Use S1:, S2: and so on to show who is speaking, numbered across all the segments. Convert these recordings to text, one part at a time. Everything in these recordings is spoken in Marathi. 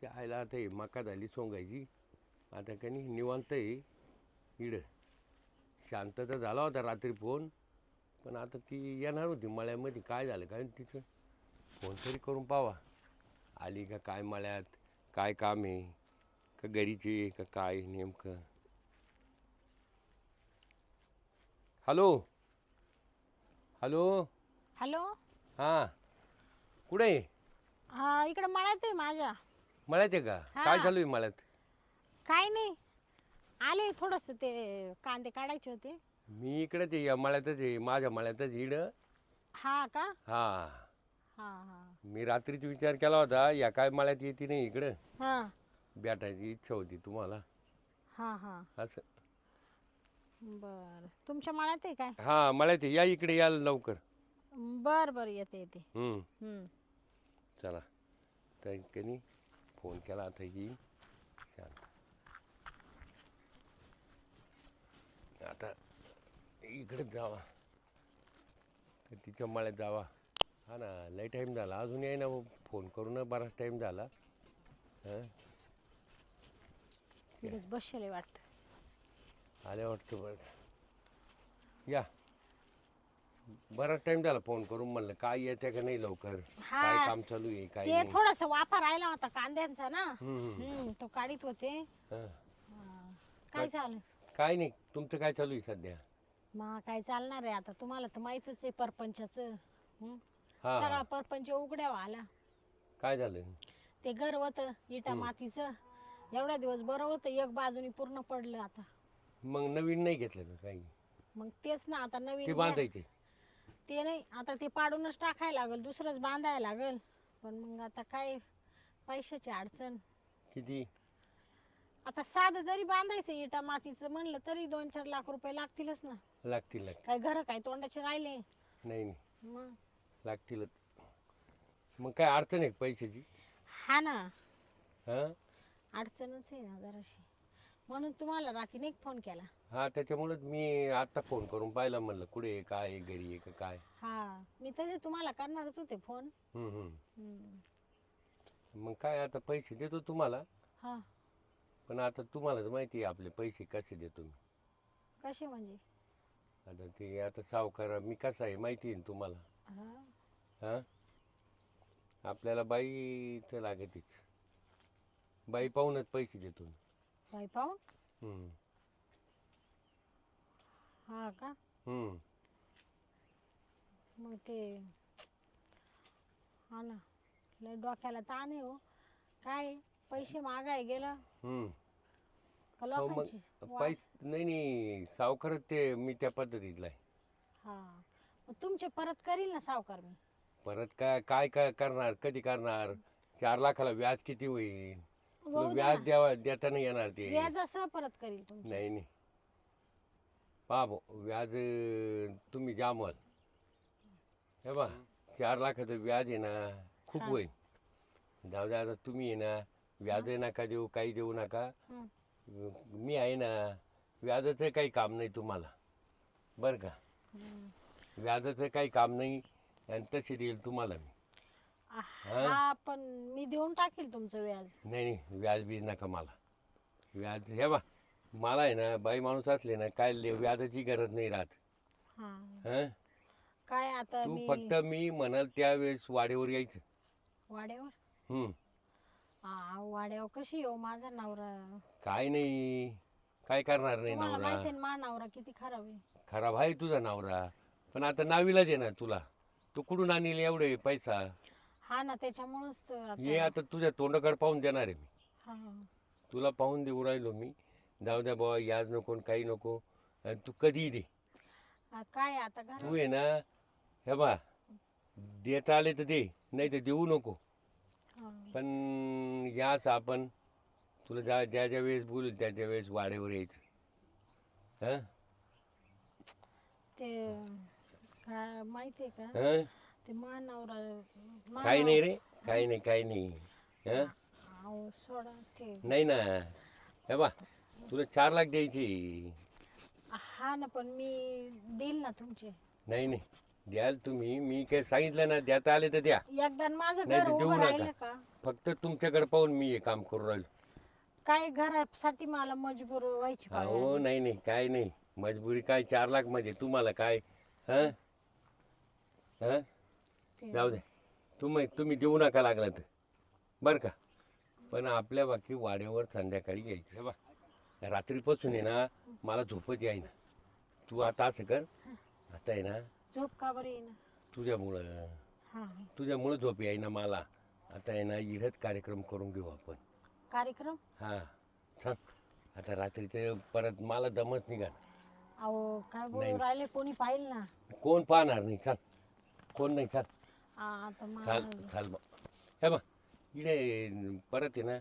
S1: आयला आता हे मका झाली सोंगायची. आता का नाही निवांत आहे इडं. शांतता झाला होता रात्री फोन, पण आता ती येणार होती मळ्यामध्ये. काय झालं काय तिचं, फोन तरी करून पावा आली का काय, मळ्यात काय काम आहे का, घरीचे का काय नेमकं. Hello hello.
S2: हॅलो.
S1: हां कुठे आहे?
S2: हा, इकडे मळ्यात आहे माझ्या.
S1: मळ्यात आहे का?
S2: हा.
S1: काय चालू आहे मळ्यात?
S2: काय नाही, आले थोडस ते कांदे काढायचे होते.
S1: मी इकडेच आहे, या मळ्यातच आहे, माझ्या मळ्यातच इडं.
S2: हा का?
S1: हां,
S2: हा हा
S1: मी रात्रीच विचार केला होता या काय मळ्यात येते नाही इकडं,
S2: हा
S1: भेटायची इच्छा होती तुम्हाला
S2: हा हा.
S1: असं.
S2: बर, तुमच्या मळ्यात आहे काय?
S1: हां मळ्यात आहे, या इकडे याल लवकर.
S2: बर बर, येते येते. हम्म.
S1: चला तर कनी फोन केला आता ही शांत. आता इकडेच जावा तर तिच्या मळ्यात जावा. हा ना, लई टाईम झाला अजून याय ना, फोन करून बराच टाईम झाला. हां
S2: तिकडेच बसले वाटतं.
S1: आल्या वाटतं बरं. या, बराच टाईम झाला फोन करून, म्हणलं काय येते का नाही लवकर,
S2: हा.
S1: काय काम चालू आहे काय
S2: ते
S1: नाही.
S2: थोडस वाफा राहिला होता कांद्यांचा ना.
S1: हम्म.
S2: तो काढीत होते.
S1: हां.
S2: हा. काय झालं?
S1: काय नाही, तुमचं काय चालू आहे सध्या?
S2: मग काय चालणार आहे आता, तुम्हाला तर माहितच आहे परपंचाचं.
S1: हां
S2: सगळा
S1: हां.
S2: परपंच उघड्यावर आला.
S1: काय झालं?
S2: ते घर होतं इटा मातीचं, एवढ्या दिवस बरं होतं, एक बाजूनी पूर्ण पडलं आता.
S1: मग नवीन नाही घेतलं का काही?
S2: मग तेच ना, आता
S1: ते
S2: नवीन
S1: बांधायचे.
S2: ते नाही, आता ते पाडूनच टाकायला लागेल, दुसरंच बांधायला लागेल. पण मग आता काय, पैशाची अडचण.
S1: किती?
S2: आता साधं जरी बांधायचं इटा मातीचं म्हणलं तरी 2-4 लाख रुपये लागतीलच ना.
S1: लागतील.
S2: काय घर काय तोंडाचे राहिले?
S1: नाही नाही,
S2: मग
S1: लागतीलच. मग काय अडचण आहे का पैशाची?
S2: हा ना,
S1: हां
S2: अडचणच आहे ना जराशी, म्हणून तुम्हाला रात्री नाही फोन केला.
S1: हां, त्याच्यामुळेच मी आत्ता फोन करून पाहिला, म्हणलं कुठे आहे, काय आहे, घरी आहे का काय.
S2: हा, मी तसे तुम्हाला करणारच होते फोन.
S1: मग काय आता पैसे देतो तुम्हाला,
S2: हा.
S1: पण आता तुम्हाला तर माहिती आहे आपले पैसे कसे देतो मी.
S2: कसे म्हणजे?
S1: आता ते आता सावकार मी कसा आहे माहिती आहे ना तुम्हाला.
S2: हा.
S1: हां, आपल्याला बाई तर लागतीच, बाई पाहूनच पैसे देतो मी.
S2: बाई पाहून?
S1: हम्म.
S2: हा का?
S1: हम्म.
S2: मग ते, हा ना, लय डोक्याला ताण आहे हो. काय पैसे मागाय गेलं का
S1: हो मग
S2: लोकांची
S1: पैसे नाही नाही, सावकारच ते मी त्या पद्धतीतला आहे.
S2: हा, मग तुमचे परत करील ना सावकार मी.
S1: परत काय काय काय करणार, कधी करणार? 4 लाखाला व्याज किती होईल? तुला
S2: होऊ दे
S1: व्याज
S2: ना.
S1: देता नाही येणार ते.
S2: व्याजासह परत करील तुमचे.
S1: नाही नाही, पहा भाऊ, व्याज तुम्ही द्या मग. हे बा, 4 लाखाचं व्याज आहे ना, खूप
S2: हा.
S1: होईल. जाऊ द्या, आता तुम्ही आहे ना, व्याज नका देऊ, काही देऊ नका.
S2: हं.
S1: मी आहे ना, व्याजाचं काही काम नाही तुम्हाला, बरं का. व्याजाचं काही काम नाही, आणि तसे देईल तुम्हाला मी.
S2: हा, पण मी देऊन टाकील तुमचं व्याज.
S1: नाही नाही, व्याज बी नका मला. व्याज हे बा, मला आहे ना, बाई माणूस असले ना, काय व्याजाची गरज नाही राहत.
S2: हा.
S1: हं,
S2: काय आता
S1: तू
S2: मी
S1: फक्त मी म्हणाल त्यावेळेस वाडेवर यायचं.
S2: वाड्यावर?
S1: हम्म.
S2: हा, वाड्यावर कशी येऊ, माझा नवरा.
S1: काय नाही, काय करणार नाही
S2: तुम्हाला
S1: नवरा.
S2: माहिती आहे ना, माझा नवरा किती खराब आहे.
S1: खराब आहे तुझा नवरा, पण आता नावीलाच आहे ना तुला. तू कुठून आणील एवढे पैसा?
S2: हा ना, त्याच्यामुळेच तर
S1: ये
S2: आता.
S1: आता तुझ्या तोंडाकडे पाहून देणार आहे मी.
S2: हा.
S1: तुला पाहून देऊ राहिलो मी. जाऊ द्या बाबा, याज नको न काही नको, आणि तू कधी दे.
S2: काय आता
S1: तू
S2: घर.
S1: आहे ना, हे बा, देता आले तर दे, नाही तर देऊ नको. पण याच आपण तुला ज्या ज्या वेळेस बोलू त्या त्या वेळेस वाड्यावर यायचं. हां
S2: ते काय माहितीये का,
S1: हां,
S2: ते माझा नवरा.
S1: काही नाही रे, काही नाही काही नाही. हां,
S2: अहो सोडा ते.
S1: नाही ना, हे बा, तुला 4 लाख द्यायची.
S2: हा ना, पण मी देईल ना तुमचे.
S1: नाही नाही, द्याल तुम्ही, मी काय सांगितलं ना द्याता आले तर द्या,
S2: एकदा माझं
S1: नाही
S2: घर
S1: तर देऊ
S2: उभं
S1: नका.
S2: राहिलं का
S1: फक्त तुमच्याकडे पाहून मी हे काम करू राहिलो.
S2: काय घरासाठी मला मजबूर व्हायची पाळी
S1: अहो
S2: आली.
S1: नाही नाही काय नाही, मजबुरी काय 4 लाख मध्ये तुम्हाला काय? हं हं
S2: ते-
S1: जाऊ दे, तुम्ही देऊ नका लागला तर बरं का. पण आपल्या बाकी वाड्यावर संध्याकाळी यायचं बा. रात्रीपासून आहे ना मला झोपच यायना. तू आता असं कर, आता आहे ना
S2: झोप का बरं येईना?
S1: तुझ्यामुळं
S2: हा
S1: तुझ्यामुळं झोप यायना मला. आता आहे ना इडत कार्यक्रम करून घेऊ आपण.
S2: कार्यक्रम
S1: हां सांग, आता रात्रीचं परत मला दमच निघा.
S2: अहो काय
S1: नाही.
S2: बोलू राहिले कोणी पाहिल ना.
S1: कोण पाहणार नाही, चाल कोण नाही, चाल
S2: आता
S1: चाल
S2: मला
S1: चाल बा. हे बा इकडे परत आहे ना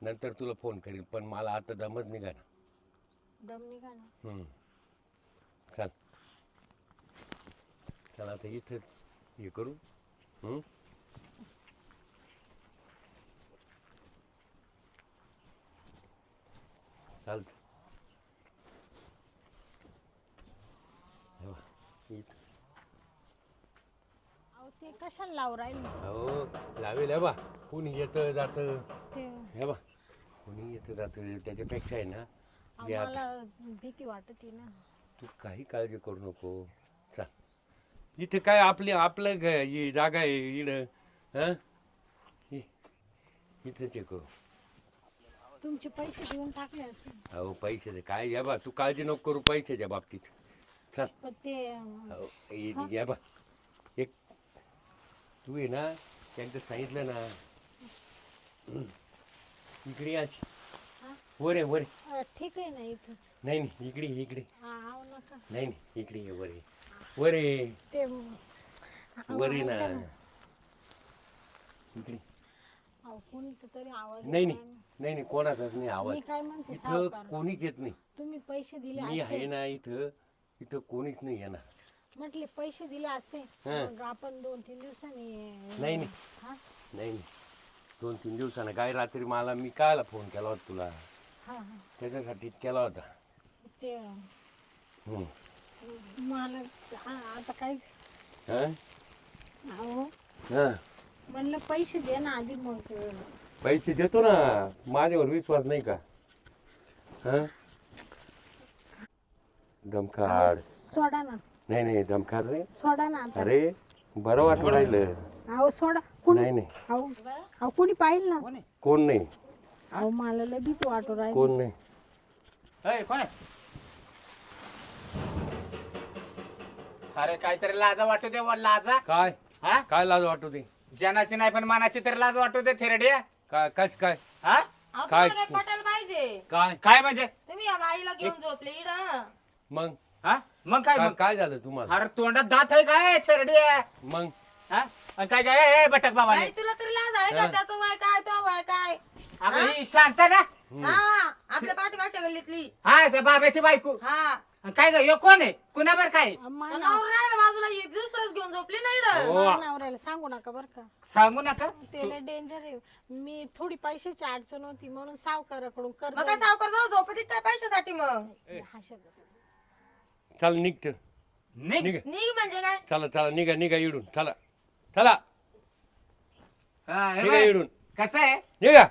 S1: नंतर तुला फोन करील, पण मला आता दमच निघा ना.
S2: दम निघा ना.
S1: चाल चल आता इथं हे करू. चालतं. हे बा, इथं
S2: अहो ते कशाला लावू राहिले
S1: हो लावेल. हे बा कोणी येतं जातं,
S2: ते
S1: हे बा कोणी येतं जातं, त्याच्यापेक्षा आहे ना
S2: अहो,
S1: जे आता
S2: मला भीती वाटते ना.
S1: तू काही काळजी करू नको. चाल इथे काय आपलं ही जागा आहे इकडं. हां इथंच हे करू.
S2: तुमचे पैसे देऊन टाकले असते
S1: अहो पैशाचे काय, या बा तू काळजी नको करू पैशाच्या बाबतीत. चल
S2: पण ते
S1: अहो या बा, एक तू आहे ना एकदा सांगितलं ना इकडे अशी
S2: हा?
S1: वर आहे वर आहे.
S2: ठीक आहे ना इथंच.
S1: नाही नाही इकडे इकडे
S2: आव नका
S1: नाही नाही इकडे ये, वर आहे वर आहे
S2: ते
S1: वर आहे ना इकडे.
S2: अहो कोणीच तरी आवाज
S1: नाही
S2: येतोय
S1: नाही
S2: ना.
S1: नाही नाही कोणाचाच नाही आवाज.
S2: मी काय म्हणते
S1: इथं
S2: सावकार
S1: कोणीच येत नाही.
S2: तुम्ही पैसे दिले
S1: मी आहे
S2: असते
S1: ना इथं, इथं कोणीच नाही येणार.
S2: म्हटले पैसे दिले असते
S1: हा.
S2: मग आपण 2-3 दिवसांनी
S1: नाही नाही
S2: हा
S1: नाही नाही 2-3 दिवसानं काय, रात्री मला मी कायला फोन केला होता तुला,
S2: हा हा
S1: त्याच्यासाठीच केला होता.
S2: ते
S1: हं.
S2: मला आता काय
S1: हं?
S2: अहो
S1: हं.
S2: म्हणलं पैसे दे ना आधी मग
S1: पैसे देतो ना, माझ्यावर विश्वास नाही का? हं? दमखाड
S2: सोडा ना
S1: नाही नाही दमखाड रे.
S2: सोडा ना आता
S1: अरे बरं वाटलं राहिलं.
S2: अहो सोडा कोणी
S1: नाही नाही
S2: अहो अहो कोणी पाहिल ना
S1: कोण नाही,
S2: अहो मला लय भीती वाटू राहिली.
S1: कोण नाही.
S3: कोण आहे? अरे काहीतरी लाजा वाटू दे लाजा.
S1: काय
S3: हा
S1: काय लाज वाटू दे?
S3: जनाची नाही पण मनाची तरी लाज वाटू दे थेरड्या.
S1: काय कस काय
S3: हा
S4: अहो,
S1: काय?
S4: तुम्हाला काय पटायला पाहिजे.
S1: काय
S3: काय म्हणजे
S4: तुम्ही या बाईला घेऊन झोपले इड.
S1: मग
S3: हा मग काय
S1: काय
S3: मग?
S1: काय झालं तुम्हाला?
S3: अरे तोंडात दात आहे काय थेरड्या?
S1: मग
S3: हा आणि काय काय बटक बाबा
S4: बाई तुला तरी लाज आहे का?
S1: हा.
S4: त्याचं वय काय तो वय काय?
S3: अगं ही शांत ना.
S4: हा आपल्या पाठीमागच्या गल्लीतली.
S3: हा त्या बाब्याची बायको.
S4: हा
S3: आणि काय ग ह्यो कोण आहे? कुणाबर काय
S2: मला
S4: नवऱ्याला बाजूला एक दुसरंच घेऊन झोपली ना इड.
S1: हो.
S2: नवऱ्याला सांगू नका बरं का
S3: सांगू नका.
S2: ते लय डेंजर आहे. मी थोडी पैशाची अडचण होती म्हणून सावकाराकडून कर्ज
S4: मग काय सावकार जाऊ झोपती काय पैशासाठी मग?
S2: हा शब्द.
S1: चल निघत
S3: निघ.
S1: निघ
S4: निघ म्हणजे काय?
S1: चला चला निघा निघा इडून चला चला
S3: हा, हे
S1: निघा
S3: बघ.
S1: इडून
S3: कसं आहे
S1: निघा.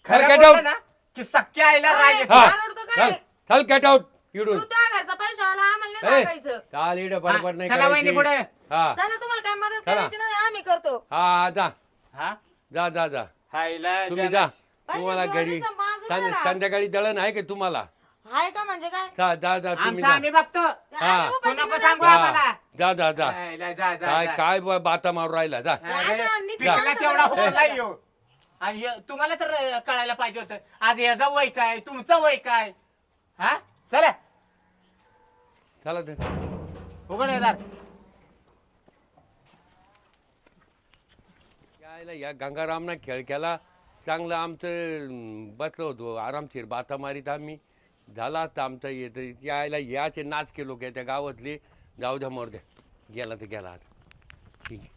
S3: खरं
S1: चल कट
S3: बोललं
S1: आउट.
S3: ना की सख्या आईला राग येतो.
S1: हा
S4: काय रडतो काय?
S1: चल चल कट आउट इडून.
S4: तू त्या घरचा पैसा आला आम्हाला नाही
S1: ए,
S4: सांगायचं.
S1: चाल इड बडबड नाही
S3: चला वहिनी
S1: करायची.
S3: पुढे.
S1: हा
S4: चला तुम्हाला काय मदत
S1: चला.
S4: करायची नाही आम्ही करतो.
S1: हा जा
S3: हा
S1: जा जा जा
S3: हायला
S1: तुम्ही जा.
S4: पैसे
S1: तुम्हाला
S4: जोडीचं
S1: घरी
S4: बाजूला राहा.
S1: संध्याकाळी दळण आहे का तुम्हाला?
S4: आहे का म्हणजे काय?
S1: जा जा जा तुम्ही
S3: आमचं
S1: जा.
S3: आम्ही बघतो.
S4: आम्ही
S3: तू
S4: उपाशी
S3: नको
S4: नाही
S3: सांगू
S4: राहत.
S3: आम्हाला.
S1: जा जा जा
S3: हायला, जा जा
S1: काय
S3: जा.
S1: काय बाता मारू राहिला जा.
S3: अरे,
S4: अशा नीती
S3: पिकला
S4: माणसाला
S3: तेवढा
S4: बोलायला
S3: होता ह्यो. आणि तुम्हाला तर कळायला पाहिजे होतं आज याचं वय काय तुमचं वय काय. हा चला
S1: चला तर.
S3: उघड हे दार.
S1: यायला या गंगारामना खेळ केला चांगलं. आमचं बसलो होतो आरामशीर बाता मारीत आम्ही. झाला आता आमचा येतं यायला याचे नाच केलो काय त्या गावातले. जाऊ द्या मोर द्या, गेला तर गेला आता ठीक आहे.